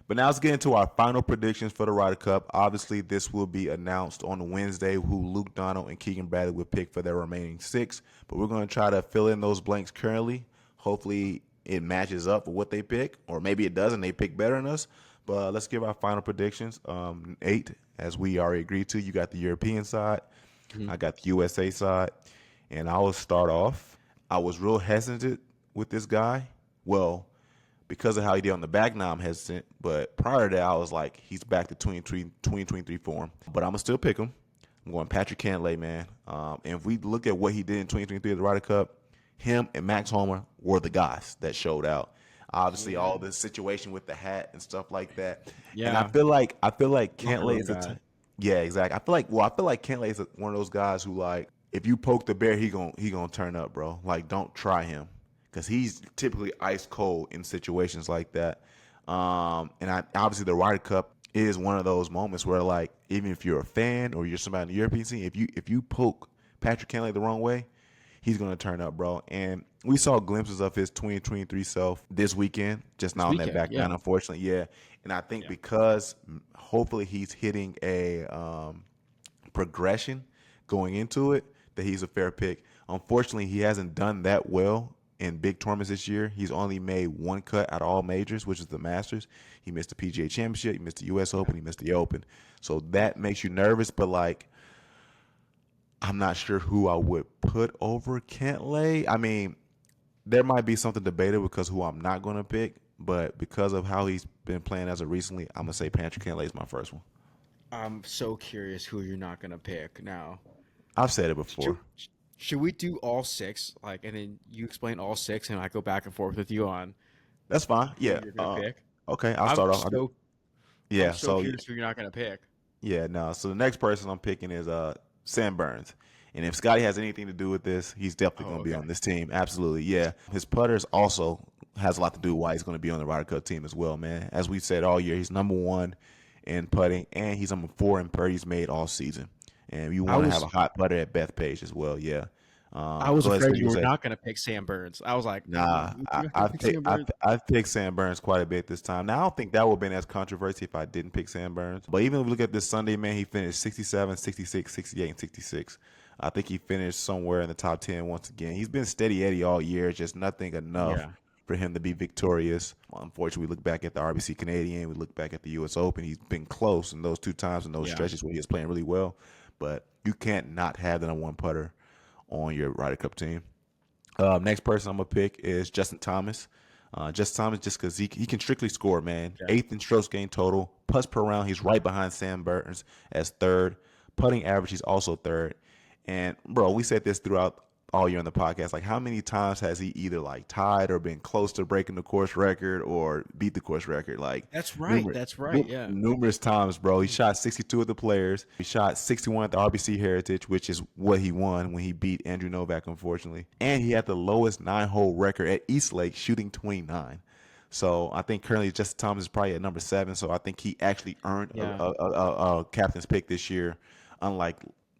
But now let's get into our final predictions for the Ryder Cup. Obviously, this will be announced on Wednesday who Luke Donald and Keegan Bradley will pick for their remaining 6. But we're going to try to fill in those blanks currently. Hopefully, it matches up with what they pick, or maybe it doesn't. They pick better than us. But let's give our final predictions. 8, as we already agreed to. You got the European side. I got the USA side. And I will start off. I was real hesitant with this guy. Well, because of how he did on the back, now I'm hesitant. But prior to that, I was like, he's back to 2023 form. But I'm going to still pick him. I'm going Patrick Cantlay, man. And if we look at what he did in 2023 at the Ryder Cup, him and Max Homer were the guys that showed out. Obviously, all the situation with the hat and stuff like that. Yeah. And I feel like Cantlay is guy. yeah, exactly. I feel like Cantlay is one of those guys who, like, if you poke the bear, he gonna turn up, bro. Like, don't try him because he's typically ice cold in situations like that. Obviously the Ryder Cup is one of those moments where, like, even if you're a fan or you're somebody in the European scene, if you poke Patrick Cantlay the wrong way, he's going to turn up, bro. And we saw glimpses of his 2023 self this weekend, just not on that back nine, unfortunately. Yeah. And I think because hopefully he's hitting a progression going into it, that he's a fair pick. Unfortunately, he hasn't done that well in big tournaments this year. He's only made one cut out of all majors, which is the Masters. He missed the PGA Championship. He missed the U.S. Open. He missed the Open. So that makes you nervous, but, like, I'm not sure who I would put over Cantlay. I mean, there might be something debatable because who I'm not going to pick, but because of how he's been playing as of recently, I'm going to say Patrick Cantlay is my first one. I'm so curious who you're not gonna pick now. I've said it before. Should we do all 6, like, and then you explain all 6, and I go back and forth with you on That's fine. who Yeah. you're gonna pick? Okay, I'll start off. I'm so curious who you're not gonna pick. Yeah, no. So the next person I'm picking is Sam Burns. And if Scotty has anything to do with this, he's definitely going to be on this team. Absolutely, yeah. His putters also has a lot to do with why he's going to be on the Ryder Cup team as well, man. As we said all year, he's number 1 in putting, and he's number 4 in birdies made all season. And you want to have a hot putter at Bethpage as well, yeah. I was afraid you were not going to pick Sam Burns. I was like, nah, I've picked Sam Burns quite a bit this time. Now, I don't think that would have been as controversial if I didn't pick Sam Burns. But even if we look at this Sunday, man, he finished 67, 66, 68, and 66. I think he finished somewhere in the top 10 once again. He's been steady Eddie all year, just nothing enough for him to be victorious. Unfortunately, we look back at the RBC Canadian, we look back at the U.S. Open. He's been close in those 2 times in those stretches where he was playing really well. But you can't not have the number 1 putter on your Ryder Cup team. Next person I'm going to pick is Justin Thomas. Justin Thomas, just because he can strictly score, man. 8th in strokes gained total. Putts per round, he's right behind Sam Burns as 3rd. Putting average, he's also 3rd. And, bro, we said this throughout all year on the podcast. Like, how many times has he either, like, tied or been close to breaking the course record or beat the course record? Like, that's right. Yeah. Numerous times, bro. He shot 62 at the Players. He shot 61 at the RBC Heritage, which is what he won when he beat Andrew Novak, unfortunately. And he had the lowest 9-hole record at Eastlake, shooting 29. So I think currently Justin Thomas is probably at number 7. So I think he actually earned a captain's pick this year, unlike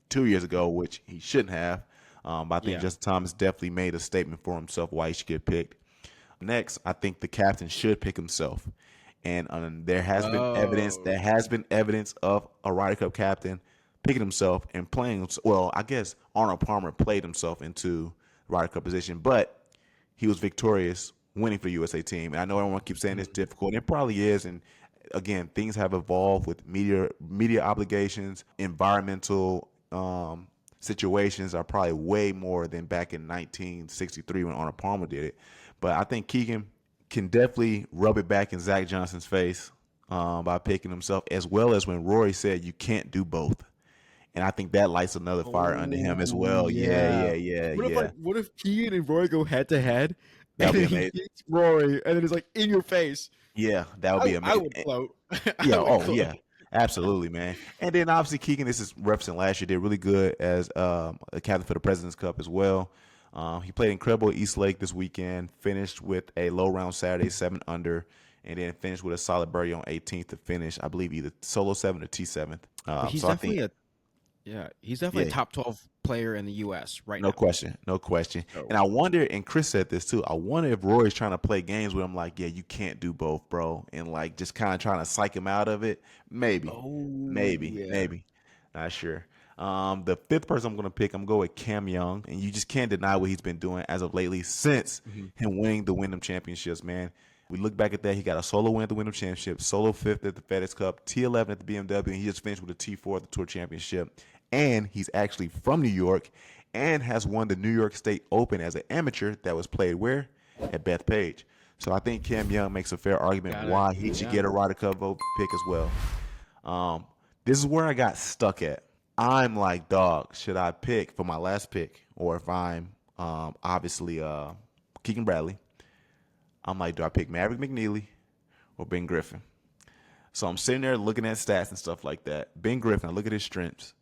2 years ago, which he shouldn't have. But I think Justin Thomas definitely made a statement for himself why he should get picked. Next, I think the captain should pick himself. And there has been evidence of a Ryder Cup captain picking himself and playing. Well, I guess Arnold Palmer played himself into Ryder Cup position, but he was victorious, winning for the USA team. And I know everyone keeps saying it's difficult, and it probably is. And again, things have evolved with media obligations, environmental situations are probably way more than back in 1963 when Arnold Palmer did it. But I think Keegan can definitely rub it back in Zach Johnson's face by picking himself, as well as when Rory said you can't do both. And I think that lights another fire under him as well. What if Keegan and Rory go head to head, and That'd be then he amazing. beats Rory, and then it's like in your face? Yeah, that would be amazing. I would float. Yeah. Absolutely, man. And then obviously Keegan, this is referencing last year, did really good as a captain for the President's Cup as well. He played incredible at East Lake this weekend, finished with a low round Saturday, 7 under, and then finished with a solid birdie on 18th to finish, I believe, either solo 7th or T7th. He's so definitely Yeah, he's definitely a Yeah, top 12 player in the U.S. right no now. question, no question. So, And I wonder, and Chris said this too. I wonder if Roy's trying to play games with him, like, yeah, you can't do both, bro, and like just kind of trying to psych him out of it. Maybe, oh maybe, yeah. maybe. Not sure. The fifth person I'm gonna pick, I'm gonna go with Cam Young, and you just can't deny what he's been doing as of lately since Mhm. him winning the Wyndham Championships. Man, we look back at that. He got a solo win at the Wyndham Championship, solo fifth at the FedEx Cup, T11 at the BMW, and he just finished with a T4 at the Tour Championship. And he's actually from New York and has won the New York State Open as an amateur that was played where? At Bethpage. So I think Cam Young makes a fair argument Got it. why he should Yeah. get a Ryder Cup vote pick as well. Um, this is where I got stuck at. I'm like, dog, should I pick for my last pick? Or if I'm obviously Keegan Bradley, I'm like, do I pick Maverick McNeely or Ben Griffin? So I'm sitting there looking at stats and stuff like that. Ben Griffin, I look at his strengths.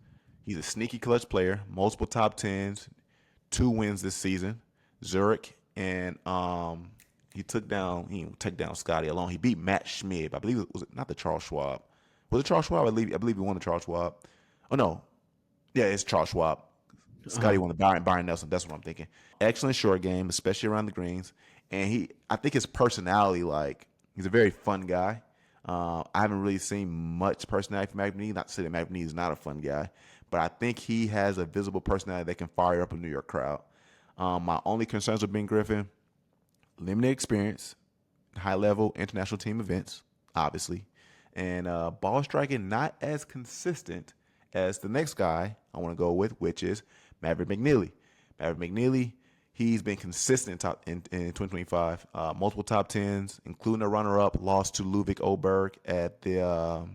He's a sneaky clutch player, multiple top tens, 2 wins this season. Zurich and he didn't take down Scotty alone. He beat Matt Schmid. I believe it was not the Charles Schwab. Was it Charles Schwab? I believe he won the Charles Schwab. Oh no. Yeah, it's Charles Schwab. Scotty Uh-huh. won the Byron Nelson. That's what I'm thinking. Excellent short game, especially around the greens. And I think his personality, like, he's a very fun guy. I haven't really seen much personality from McNeely. Not to say that McNeely is not a fun guy, but I think he has a visible personality that can fire up a New York crowd. My only concerns with Ben Griffin: limited experience, high level international team events, obviously, and ball striking not as consistent as the next guy I want to go with, which is Maverick McNeely. Maverick McNeely, he's been consistent in 2025, multiple top tens, including a runner up, lost to Ludwig Oberg at the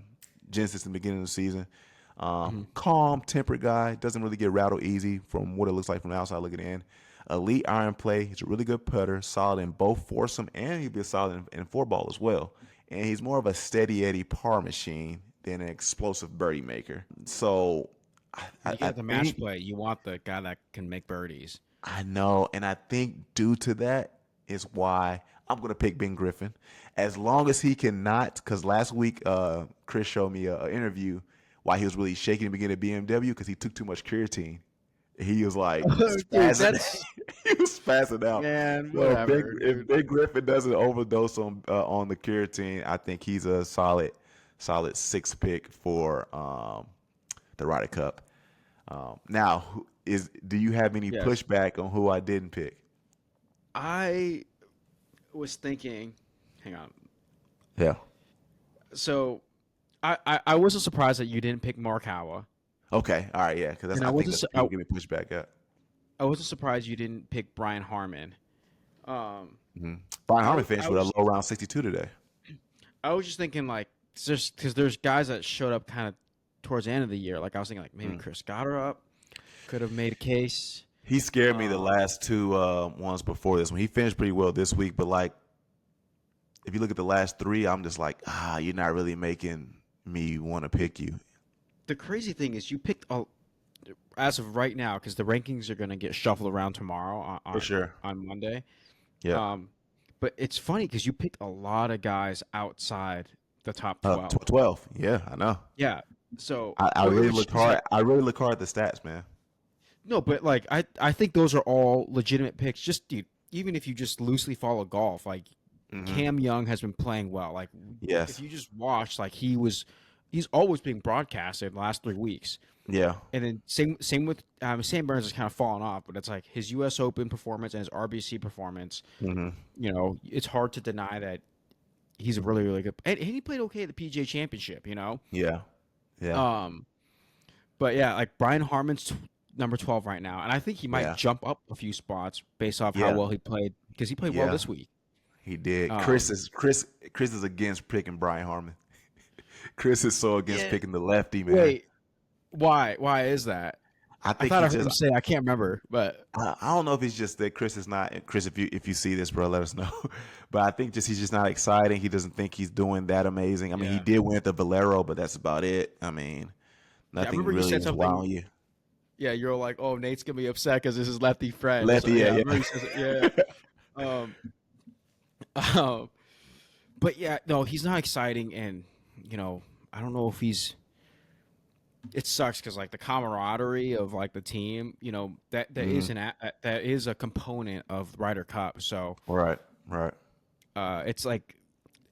Genesis in the beginning of the season. Mhm. Calm, temperate guy, doesn't really get rattled easy from what it looks like from the outside looking in. Elite iron play. He's a really good putter, solid in both foursome, and he'll be solid in four ball as well. And he's more of a steady Eddie par machine than an explosive birdie maker. So You I get the match think play. You want the guy that can make birdies. I know, and I think due to that is why I'm gonna pick Ben Griffin. As long as he cannot, because last week Chris showed me an interview why he was really shaking the beginning of BMW because he took too much creatine. He was like Dude, spazzing. that's He was spazzing out. man, So whatever, If dude. Big Griffin doesn't overdose on the creatine, I think he's a solid sixth pick for the Ryder Cup. Now, do you have any Yes. pushback on who I didn't pick? I was thinking, hang on. Yeah. So I wasn't surprised that you didn't pick Mark Howa, Okay. All right. Yeah. Because and I think that's what people give me pushback at. I wasn't surprised you didn't pick Brian Harmon. Um, Mm-hmm. Brian I Harmon was I finished with a was low round 62 today. I was just thinking like just because there's guys that showed up kind of towards the end of the year. Like I was thinking like maybe Mm. Chris Goddard could have made a case. He scared me the Um, last two ones before this one. He finished pretty well this week, but like if you look at the last three, I'm just like, you're not really making me want to pick you. the crazy thing is you picked as of right now because the rankings are going to get shuffled around tomorrow For sure. on Monday. Yeah. Um, but it's funny because you picked a lot of guys outside the top 12. 12. Yeah, I know. Yeah. So, I really which looked is hard. like, I really look hard at the stats, man. no, but like, I think those are all legitimate picks. Just, dude, even if you just loosely follow golf, like, Hmm. Cam Young has been playing well. Like, if Yes. you just watch, like, he's always being broadcasted the last 3 weeks. Yeah. And then same with Sam Burns has kind of fallen off, but it's like his U.S. Open performance and his RBC performance. Hmm. You know, it's hard to deny that he's a really really good. And he played okay at the PGA Championship. You know, Yeah. Yeah. um, but yeah, like Brian Harmon's number 12 right now, and I think he might Yeah. jump up a few spots based off how Yeah. well he played because he played well Yeah. this week. He did. Um, Chris is against picking Brian Harmon. Chris is so against yeah. picking the lefty, man. Wait, why? Why is that? I I think thought he I heard just him say I can't remember, but I don't know if it's just that Chris is not Chris. If you see this, bro, let us know. But I think just he's just not exciting. He doesn't think he's doing that amazing. I mean, he yeah, did win at the Valero, but that's about it. I mean, yeah. I nothing remember you really said was something. wowing you. Yeah, you're like, oh, Nate's gonna be upset because this is lefty friend. So Lefty, yeah, yeah, I yeah, remember you said, yeah. Um, um, but yeah, no, he's not exciting, and you know, I don't know if he's it sucks because like the camaraderie of like the team, Mhm. that is a component of Ryder Cup. So Right. Right. it's like,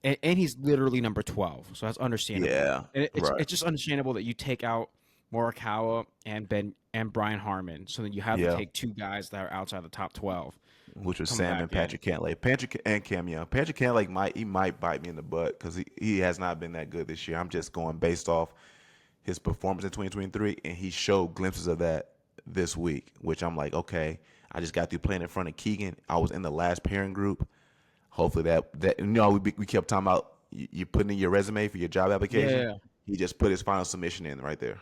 and he's literally number 12, so that's understandable. Yeah. And Right. it's just understandable that you take out Morikawa and Brian Harmon, so then you have to Yeah. take two guys that are outside the top 12 Which was coming Sam back and in. Patrick Cantlay. Patrick and Cam Young. Patrick Cantlay might bite me in the butt because he has not been that good this year. I'm just going based off his performance in 2023, and he showed glimpses of that this week, which I'm like, okay, I just got through playing in front of Keegan. I was in the last pairing group. Hopefully we kept talking about you putting in your resume for your job application. Yeah, He just put his final submission in right there.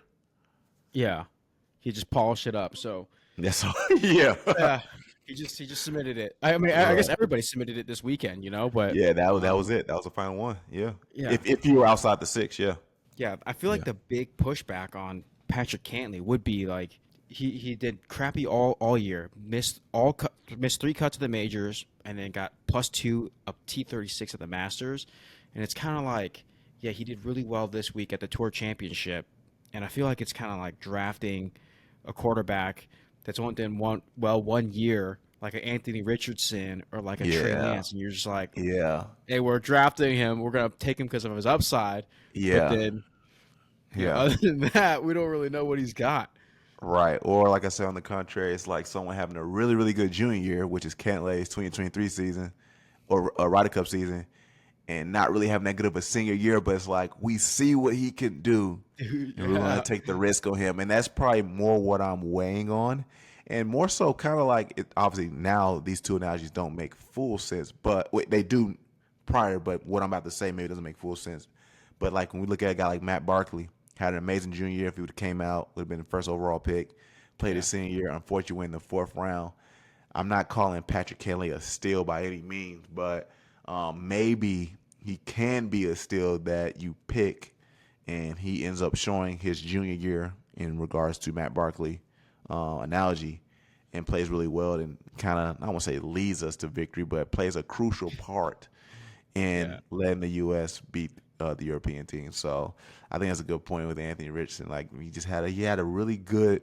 yeah, he just polished it up. So That's all. Yeah. yeah, he just submitted it. I mean, I guess Right. everybody submitted it this weekend, But Yeah, that was it. That was the final one. Yeah. yeah, If you were outside the six, yeah. yeah, I feel like Yeah. the big pushback on Patrick Cantley would be like he did crappy all year, missed three cuts of the majors, and then got +2 up T36 at the Masters, and it's kind of like, yeah, he did really well this week at the Tour Championship, and I feel like it's kind of like drafting a quarterback that's only done one year, like an Anthony Richardson or like a Trey Yeah. Lance, and you're just like, Yeah. hey, we're drafting him, we're gonna take him because of his upside, but Yeah. then Yeah. other than that, we don't really know what he's got. Right. Or like I said, on the contrary, it's like someone having a really, really good junior year, which is Cantlay's 2023 season or a Ryder Cup season, and not really having that good of a senior year, but it's like we see what he can do Dude, and we're going to yeah. take the risk on him. And that's probably more what I'm weighing on. And more so kind of like obviously now these two analogies don't make full sense, but they do prior, but what I'm about to say maybe doesn't make full sense. But like when we look at a guy like Matt Barkley, had an amazing junior year. If he would have came out, would have been the first overall pick. Played Yeah. his senior year, unfortunately went in the fourth round. I'm not calling Patrick Kelly a steal by any means, but maybe he can be a steal that you pick, and he ends up showing his junior year in regards to Matt Barkley analogy, and plays really well and kind of I don't want to say leads us to victory, but plays a crucial part Yeah. in letting the U.S. beat the European team. So I think that's a good point with Anthony Richardson. Like he had a really good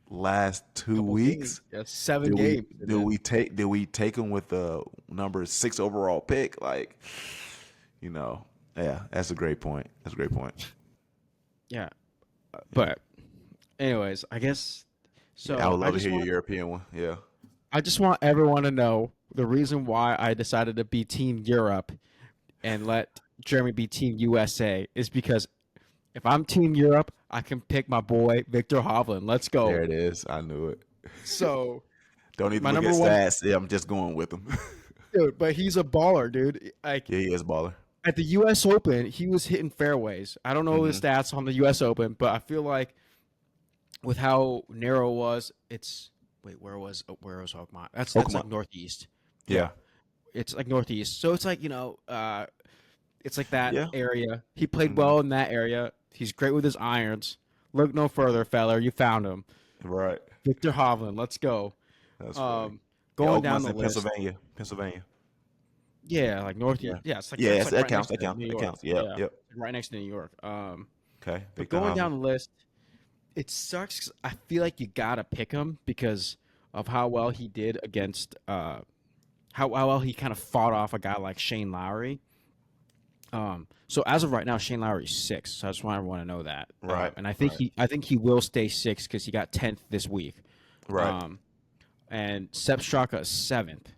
last 2 weeks. Games. Yeah, seven Do we games. And then do we take him with the number 6 overall pick? Like, you know, yeah, that's a great point. That's a great point. yeah. Yeah, But anyways, I guess yeah, I so would love to hear your European one. Yeah, I just want everyone to know the reason why I decided to be Team Europe and let Jeremy be Team USA is because if I'm Team Europe, I can pick my boy Victor Hovland. Let's there go. it is. I knew it. So Don't even my look at number one stats. Yeah, I'm just going with him. dude, but he's a baller, dude. Like Yeah, he is a baller. at the U.S. Open, he was hitting fairways. I don't know the Hmm. stats on the U.S. Open, but I feel like with how narrow it was, it's wait, where was Oakmont? That's like Oklahoma. northeast. Yeah. Yeah, it's like northeast. So it's like it's like that Yeah. area. He played Hmm. well in that area. He's great with his irons. Look no further, feller. You found him, Right. Victor Hovland. Let's go. That's funny. Um, Yeah, going down Oakland's the in list. Pennsylvania. Pennsylvania. Yeah, like northeast. Yeah. Yeah, Yeah, it's yes, like that right counts. next That to counts. New That York. counts. Yep. Yeah, Yep. right next to New York. Okay. But Victor going down Hovland. the list, it sucks. 'Cause I feel like you gotta pick him because of how well he did against how well he kind of fought off a guy like Shane Lowry. So as of right now, Shane Lowry's 6. So I just want everyone to know that. Right. And Right. I think he will stay 6 because he got 10th this week. Right. Um, and Sepp Straka is 7th.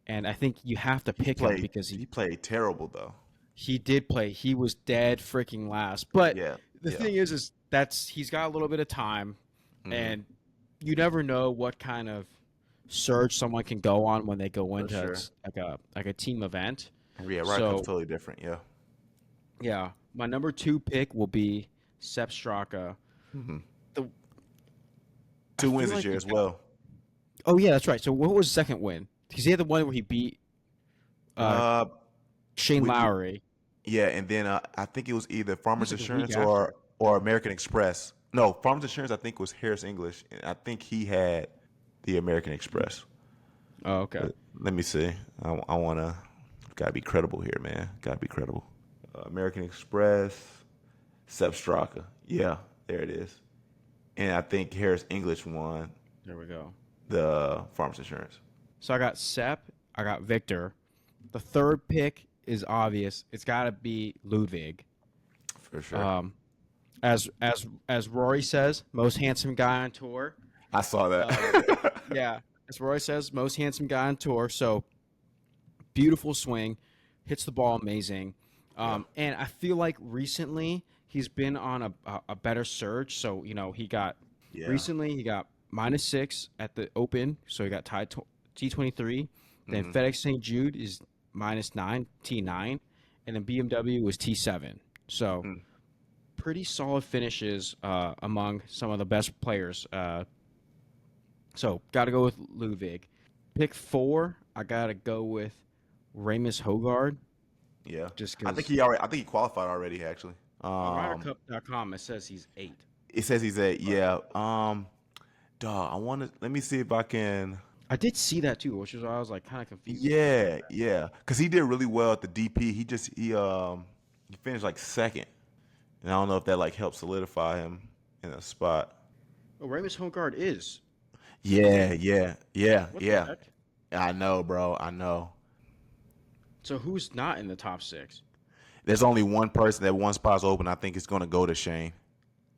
And I think you have to He pick him played. because He played terrible though. he did play. He was dead freaking last. But Yeah. the Yeah. thing is that's he's got a little bit of time, Hmm. and you never know what kind of surge someone can go on when they go For into sure. like a team event. Yeah. Ryder Cup's So totally different. Yeah. yeah, my number 2 pick will be Sepp Straka. Hmm. The I 2 wins feel this like year as well. oh yeah, that's right. So what was his second win? Because he had the one where he beat uh, Uh, Shane we Lowry. Yeah, and then I think it was either It was Farmers like a week Insurance after. or American Express. No, Farmers Insurance I think was Harris English, and I think he had the American Express. Oh, okay. Let me see. I want to gotta be credible here, man. Gotta be credible. American Express, Sepp Straka. Yeah, there it is. and I think Harris English won There we go. the Farmers Insurance. So I got Sep, I got Victor. The third pick is obvious. It's got to be Ludwig. For sure. Um, as Rory says, most handsome guy on tour. I saw Uh, that. yeah, as Rory says, most handsome guy on tour. So beautiful swing, hits the ball amazing. Yeah. And I feel like recently he's been on a better surge. So he got Yeah. recently he got -6 at the Open, so he got tied T23. Then Hmm. FedEx St. Jude is -9 T9, and then BMW was T7. So Mm. pretty solid finishes among some of the best players. So got to go with Ludwig. Pick 4, I got to go with Ramus Hogard, Yeah. just I think because he already. I think he qualified already. Actually. on RyderCup.com it says he's 8. It says he's at. But Yeah. Dog. I want to. Let me see if I can. I did see that too, which is why I was like kind of confused. Yeah. Yeah. Because he did really well at the DP. He finished like second, and I don't know if that like helped solidify him in a spot. Oh, Ramus Hogard is. Yeah. Yeah. Yeah. What the Yeah. heck? I know, bro. I know. So who's not in the top 6? There's only one person that one spot's open. I think it's going to go to Shane.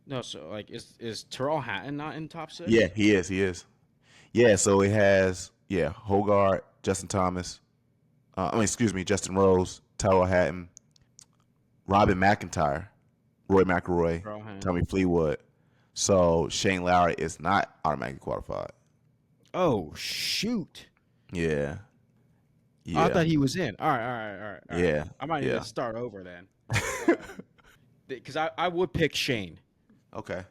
No, so like is Terrell Hatton not in top Yeah, 6? he is. He is. Yeah, so it has Hogard, Justin Thomas. Excuse me, Justin Rose, Tyrell Hatton, Robin McIntyre, Roy McIlroy, Terrell Hatton. Tommy Fleetwood. So Shane Lowry is not automatically qualified. Oh shoot! Yeah, Oh, I yeah, thought he was in. All right. yeah, I might need yeah. to start over then, because I would pick Shane, Okay.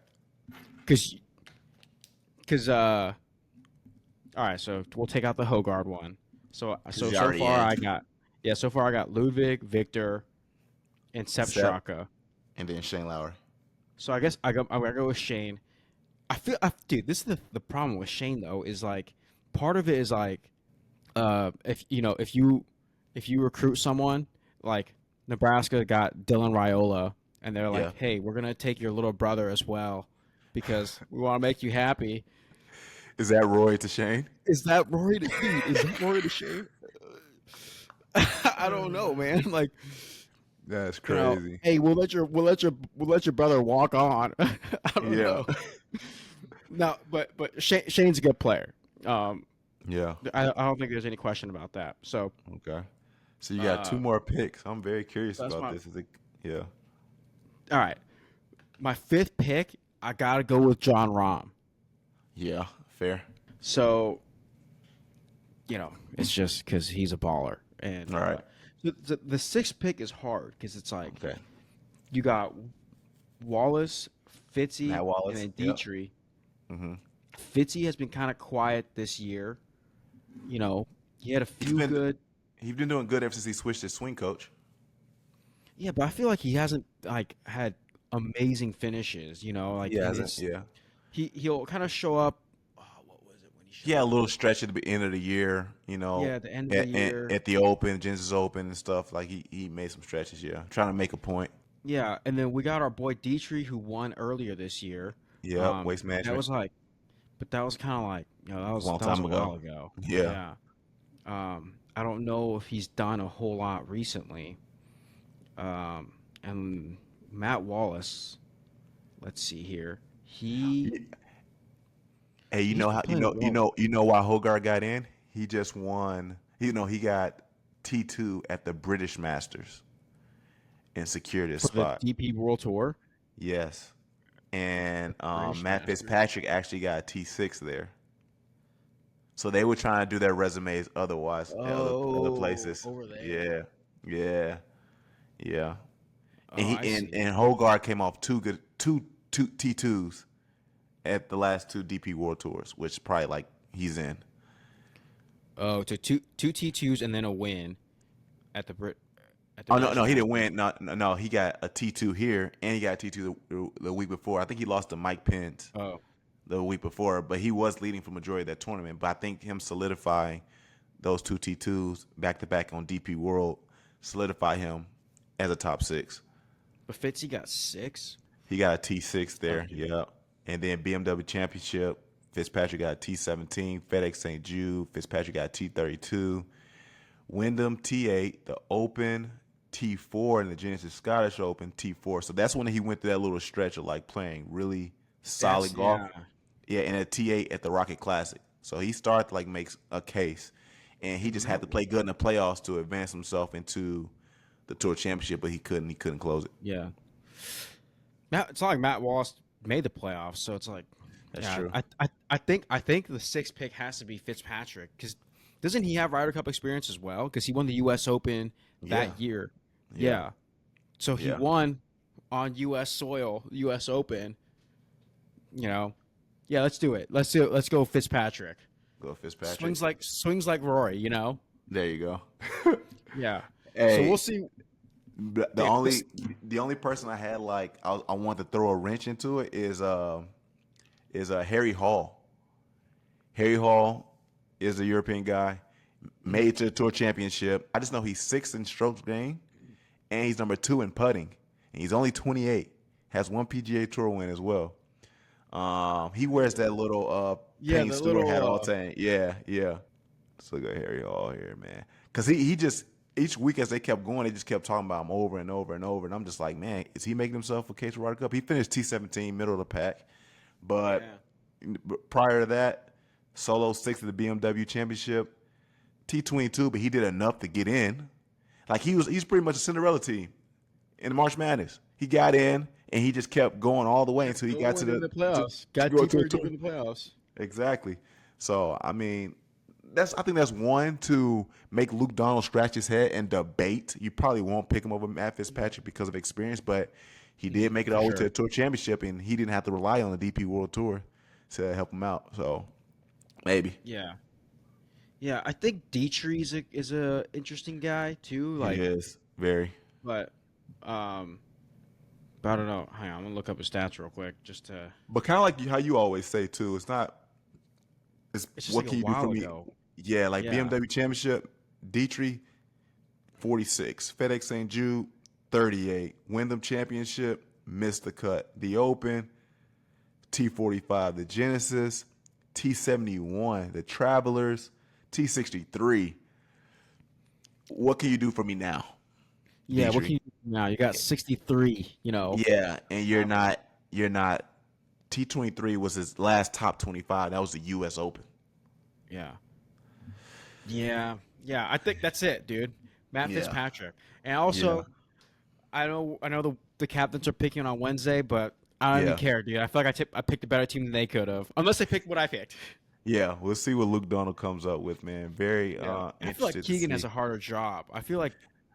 because all right. So we'll take out the Hogard one. So Because so he's so already far in. I got Ludwig, Victor, and Sepp Sep, Straka. and then Shane Lowry. So I guess I gotta go with Shane. Dude, this is the problem with Shane though is like part of it is like if you recruit someone like Nebraska got Dylan Raiola and they're Yeah. like, hey, we're gonna take your little brother as well because we want to make you happy. Is that Roy to Shane? Is that Rory to dude? Is that Rory to Shane? I don't know, man. Like That's crazy. hey, we'll let your brother walk on. I don't Yeah. know. No, but Shane's a good player. Yeah. I don't think there's any question about that. So Okay. So you got two uh, more picks. I'm very curious that's about my this. Yeah. all right. My 5th pick, I gotta go with John Rahm. Yeah. Fair. So it's just because he's a baller. And All right. the 6th pick is hard because it's like Okay. you got Wallace, Fitzy, Matt and Wallace. then Yep. Dietrich. Mm-hmm. Fitzy has been kind of quiet this year. He had a He's few been good. he's been doing good ever since he switched his swing coach. Yeah, but I feel like he hasn't like had amazing finishes. Like He in hasn't. his Yeah. he'll kind of show up. Oh, what was it when he He had showed a up? little stretch at the end of the year. Yeah, at the end of the year. At the Open, Genesis Open and stuff. Like he made some stretches. Yeah. Trying to make a point. Yeah, and then we got our boy Dietrich who won earlier this year. Yeah. Waste That management. was like, but that was kind of like It was a long that was a time ago. while ago. Yeah. Yeah. I don't know if he's done a whole lot recently. And Matt Wallace, let's see here. Hey, you He's know been how playing well. you know why Hogarth got in? He just won. He got T2 at the British Masters and secured his For the spot. DP World Tour. Yes. And British Matt Masters. Fitzpatrick actually got T6 there. So they were trying to do their resumes otherwise at other Oh, places. over there. Yeah. Yeah. Yeah. And Oh, I see. and Hogarth came off two T2s at the last two DP World Tours, which probably like he's in. Oh, to two T2s and then a win at the Oh no, British no, he didn't Masters. win. No, no, no, he got a T2 here, and he got a T2 the week before. I think he lost to Mike Pence Oh, the week before, but he was leading for majority of that tournament. But I think him solidifying those two T2s back to back on DP World solidify him as a top 6. but Fitzy got 6. He got a T6 there. Okay. Yeah, And then BMW Championship, Fitzpatrick got a T17. FedEx St. Jude, Fitzpatrick got a T32. Wyndham T8, the Open T4, and the Genesis Scottish Open T4. So that's when he went through that little stretch of like playing really solid golf. Yeah. Yeah, and a T8 at the Rocket Classic. So he started to like make a case, and he just had to play good in the playoffs to advance himself into the Tour Championship, but he couldn't. He couldn't close it. Yeah. It's not like Matt Wallace made the playoffs, so it's like, That's true. I think the sixth pick has to be Fitzpatrick because doesn't he have Ryder Cup experience as well? Because he won the U.S. Open that year. Yeah. So he won on U.S. soil, U.S. Open. You know, yeah. Let's do it. Let's do it. Let's go Fitzpatrick. Go Fitzpatrick. Swings like Rory. You know. There you go. Yeah. Hey, So we'll see. The only person I had like I wanted to throw a wrench into it is Harry Hall. Harry Hall is a European guy, made it to the Tour Championship. I just know he's sixth in strokes gained, and he's number 2 in putting. And he's only 28. Has one PGA Tour win as well. He wears that little Payne the Stewart hat little, all the time. Yeah. Let's look at Harry Hall here, man. Because he just each week as they kept going, they just kept talking about him over and over and over. And I'm just like, man, is he making himself a case for Ryder Cup? He finished T17, middle of the pack. But prior to that, solo 6th of the BMW Championship, T22, but he did enough to get in. Like he's pretty much a Cinderella team in the March Madness. He got in and he just kept going all the way until he got to the playoffs. to go to the tour. in the playoffs. Exactly. So I mean, I think that's one to make Luke Donald scratch his head and debate. You probably won't pick him over Matt Fitzpatrick because of experience, but he did make it all the way to the Tour Championship, and he didn't have to rely on the DP World Tour to help him out. So maybe. Yeah. I think Dietrich is a interesting guy too. Like, He is very. but I don't know. Hang on, I'm gonna look up his stats real quick just to. But kind of like how you always say too, it's not. It's It's just what like can a you do for while me? ago. Yeah, like Yeah. BMW Championship, Dietrich, 46. FedEx St. Jude, 38. Wyndham Championship, missed the cut. The Open, T45. The Genesis, T71. The Travelers, T63. What can you do for me now? Yeah, what Dietrich? can you do now? You got 63. You know. Yeah, and you're not. T23 was his last top 25. That was the U.S. Open. Yeah. I think that's it, dude. Matt Yeah. Fitzpatrick, and also, I know the captains are picking on Wednesday, but I don't even Yeah. care, dude. I feel like I picked a better team than they could have, unless they picked what I picked. Yeah, we'll see what Luke Donald comes up with, man. Very I feel interested like to Keegan see. has a harder job. I feel like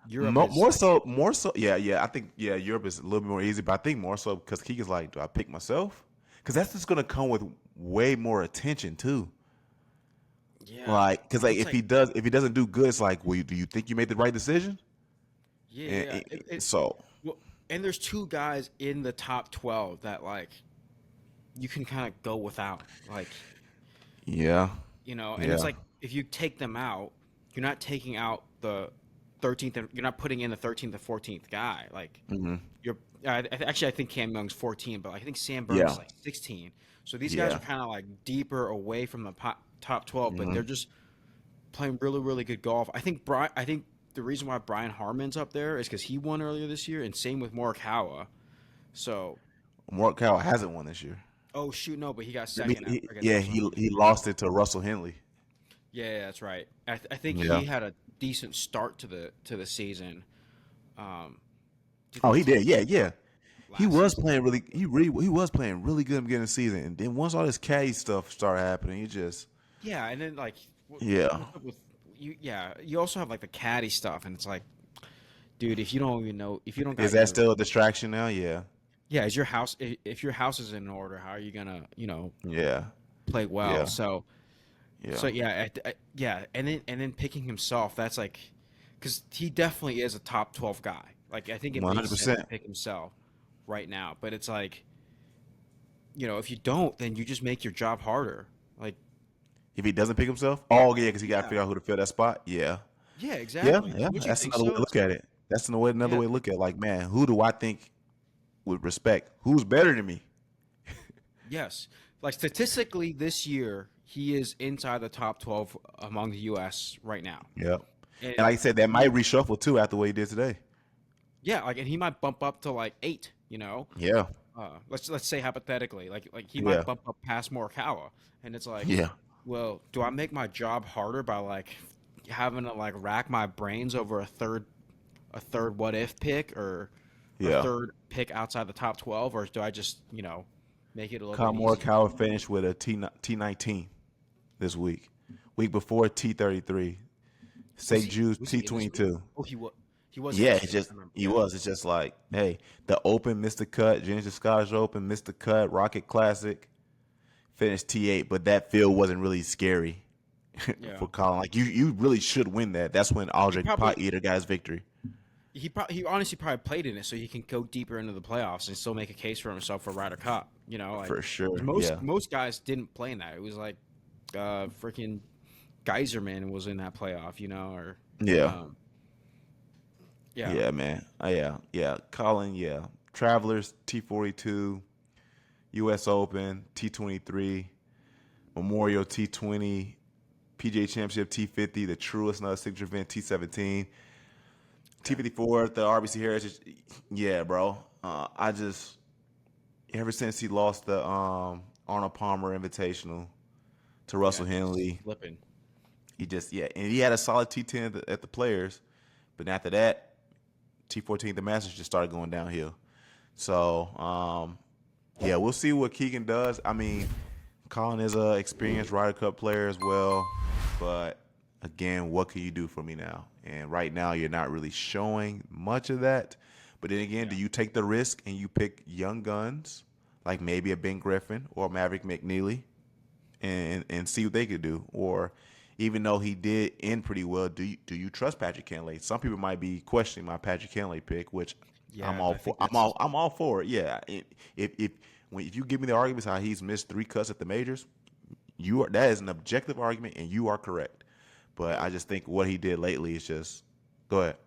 Europe is More so. Yeah. I think Europe is a little bit more easy, but I think more so because Keegan's like, do I pick myself? Because that's just gonna come with way more attention too. Yeah. Like, because like It's if he doesn't do good, it's like, well, do you think you made the right decision? Yeah. So Well, and there's two guys in the top 12 that like you can kind of go without, like, yeah, and it's like if you take them out, you're not taking out the 13th, and you're not putting in the 13th and 14th guy. Like, you're actually I think Cam Young's 14, but I think Sam Burns is like 16. So these guys Yeah. are kind of like deeper away from the top 12, but Mm-hmm. they're just playing really, really good golf. I think the reason why Brian Harmon's up there is because he won earlier this year, and same with Morikawa. So, Morikawa hasn't won this year. oh shoot, no, but he got I mean, second. he lost it to Russell Henley. Yeah, that's right. I think Yeah. he had a decent start to the season. Oh, he did. Yeah. He Last was season. playing really. He was playing really good in the beginning of the season, and then once all this caddy stuff started happening, he just Yeah, and then like Yeah. what's up with you? Yeah, you also have like the caddy stuff, and it's like, dude, if you don't even know, if you don't got is that still a distraction now? Yeah. yeah, is your house if your house is in order, how are you gonna Yeah. play well? Yeah. So yeah, and then picking himself, that's like, because he definitely is a top 12 guy. Like I think it makes sense 100%. to pick himself right now, but it's like, if you don't, then you just make your job harder. Like, If he doesn't pick himself, oh yeah, because he got to figure out who to fill that spot. Yeah. yeah, Yeah. exactly. Yeah. Would you That's think another way so? to look at it. That's another Yeah. way to look at it. Like, man, who do I think with respect? Who's better than me? Yes. Like statistically this year, he is inside the top 12 among the US right now. Yep. And And like I said, that might he reshuffle too after what he did today. yeah, like and he might bump up to like 8, you know. Yeah. Let's say hypothetically, like he might Yeah. bump up past Morikawa and it's like, Yeah. well, do I make my job harder by like having to like rack my brains over a third what if pick or a Yeah. third pick outside the top 12 or do I just, make it a little bit Kyle easier? Morikawa finished with a T19 this week. Week before T33. St. Jude's Was he in this week? T22. Oh, he was in Yeah, this it's week. I just remember. he Yeah. was. It's just like, hey, the Open missed the cut, Genesis Scottish Open missed the cut, Rocket Classic finished T8, but that field wasn't really scary Yeah. for Colin. Like you really should win that. That's when He Aldrich Pot probably Eater got his victory. he honestly probably played in it so he can go deeper into the playoffs and still make a case for himself for Ryder Cup. Like For 'cause sure. most Yeah. most guys didn't play in that. It was like freaking Geyserman was in that playoff, or Yeah. um, yeah, Yeah, man. Yeah. Yeah. Colin, yeah. Travelers T42, US Open T23, Memorial T20, PGA Championship T50, the Truest another signature event T17, yeah, T54, the RBC Heritage. Yeah, bro. I just ever since he lost the Arnold Palmer Invitational to yeah, Russell just Henley, flipping. he just and he had a solid T10 at the Players, but after that T14 the Masters just started going downhill. So yeah, we'll see what Keegan does. I mean, Colin is a experienced Ryder Cup player as well, but again, what can you do for me now? And right now, you're not really showing much of that. But then again, Yeah, do you take the risk and you pick young guns like maybe a Ben Griffin or Maverick McNeely and see what they could do? Or even though he did end pretty well, do you trust Patrick Cantlay? Some people might be questioning my Patrick Cantlay pick, which I'm yeah. all I for. think that's I'm all for it. Yeah, if you give me the arguments how he's missed 3 cuts at the majors, that is an objective argument, and you are correct. But I just think what he did lately is just go ahead.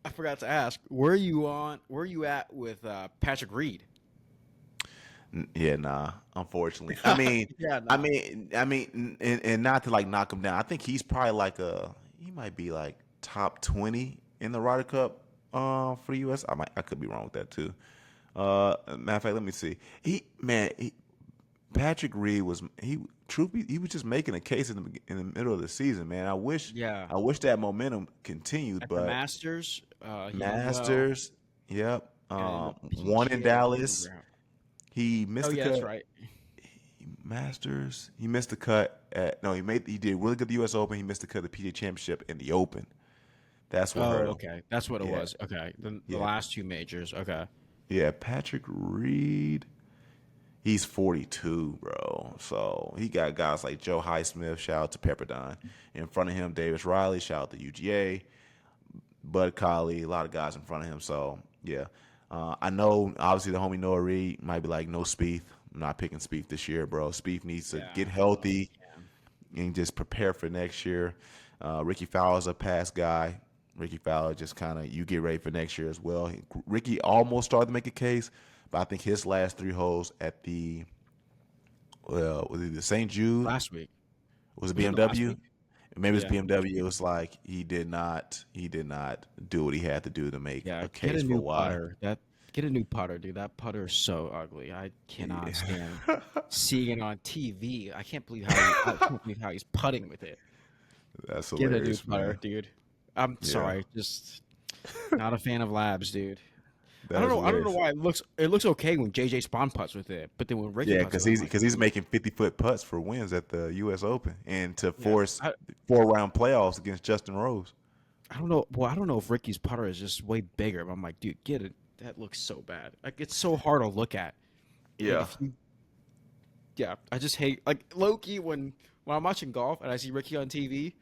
I forgot to ask. Where you at with Patrick Reed? Yeah, nah. Unfortunately, I mean, Yeah, I nah. mean, I mean, and not to like knock him down. I think he's probably he might be like top 20 in the Ryder Cup for the U.S. I could be wrong with that too. Matter of fact, let me see. Patrick Reed he was just making a case in the middle of the season, man. Yeah. I wish that momentum continued, At the but Masters, he did well, Masters, yep, and then the one in PGA, I can't Dallas. remember how. He Oh missed the yeah, that's cut. right. Masters, he missed the cut at no, he did really good at the U.S. Open. He missed the cut at the PGA Championship in the Open. That's what hurt Oh, him. okay, that's what it Yeah, was. Okay, the yeah, last two majors. Okay. yeah. Patrick Reed, he's 42, bro. So he got guys like Joe Highsmith, shout out to Pepperdine. In front of him, Davis Riley, shout out to UGA. Bud Colley, a lot of guys in front of him. So yeah, I know obviously the homie Noah Reed might be like no Spieth. I'm not picking Spieth this year, bro. Spieth needs to Yeah, get I don't think healthy he can. and just prepare for next year. Ricky Fowler's a past guy. Ricky Fowler just kind of you get ready for next year as well. Ricky almost started to make a case, but I think his last 3 holes at the was it the St. Jude? Last week Was it was it the last BMW? week? Maybe it's Yeah, BMW. It was like he did not do what he had to do to make yeah. a Get a case for new why. putter. Get a new putter, dude. That putter is so ugly. I cannot Yeah. stand seeing it on TV. I can't believe how he's putting with it. That's Get a new hilarious, putter, man. dude. I'm Yeah, sorry, just not a fan of labs, dude. I that don't is know. I don't know hilarious. why it looks okay when JJ Spawn putts with it, but then when Ricky Yeah, putts because with it, I'm he's like, because he's dude, making 50-foot putts for wins at the U.S. Open and to yeah. force I 4 round playoffs against Justin Rose. I don't know. Well, I don't know if Ricky's putter is just way bigger, but I'm like, dude, get it. That looks so bad. Like it's so hard to look at. Like Yeah, if you, yeah, I just hate like Loki when I'm watching golf and I see Ricky on TV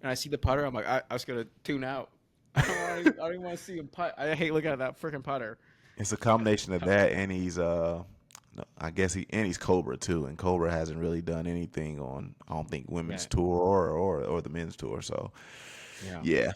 and I see the putter, I'm like, I was gonna tune out. I don't even want to see him putt. I hate looking at that freaking putter. it's a combination of that and he's no, I guess he's Cobra too, and Cobra hasn't really done anything on I don't think women's Yeah, tour or the men's tour. So yeah. yeah,